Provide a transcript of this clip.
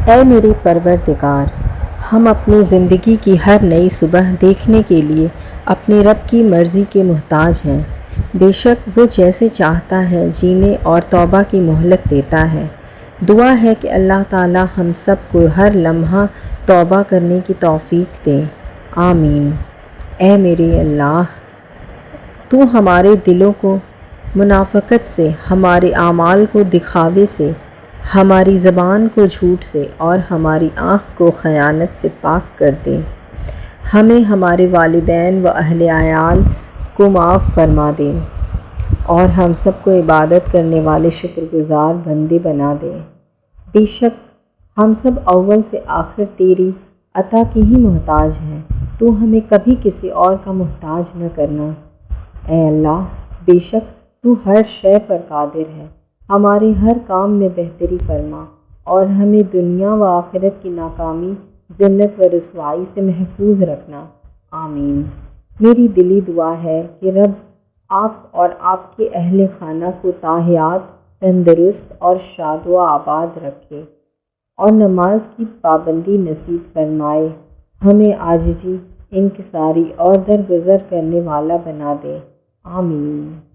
اے میرے پروردگار، ہم اپنی زندگی کی ہر نئی صبح دیکھنے کے لیے اپنے رب کی مرضی کے محتاج ہیں۔ بے شک وہ جیسے چاہتا ہے جینے اور توبہ کی مہلت دیتا ہے۔ دعا ہے کہ اللہ تعالی ہم سب کو ہر لمحہ توبہ کرنے کی توفیق دے، آمین۔ اے میرے اللہ، تو ہمارے دلوں کو منافقت سے، ہمارے اعمال کو دکھاوے سے، ہماری زبان کو جھوٹ سے اور ہماری آنکھ کو خیانت سے پاک کر دے۔ ہمیں ہمارے والدین و اہل عیال کو معاف فرما دے اور ہم سب کو عبادت کرنے والے شکر گزار بندے بنا دے۔ بے شک ہم سب اول سے آخر تیری عطا کی ہی محتاج ہیں، تو ہمیں کبھی کسی اور کا محتاج نہ کرنا۔ اے اللہ، بے شک تو ہر شے پر قادر ہے، ہمارے ہر کام میں بہتری فرما اور ہمیں دنیا و آخرت کی ناکامی، ذلت و رسوائی سے محفوظ رکھنا، آمین۔ میری دلی دعا ہے کہ رب آپ اور آپ کے اہل خانہ کو تاحیات تندرست اور شاد و آباد رکھے اور نماز کی پابندی نصیب فرمائے، ہمیں عاجزی، انکساری اور درگزر کرنے والا بنا دے، آمین۔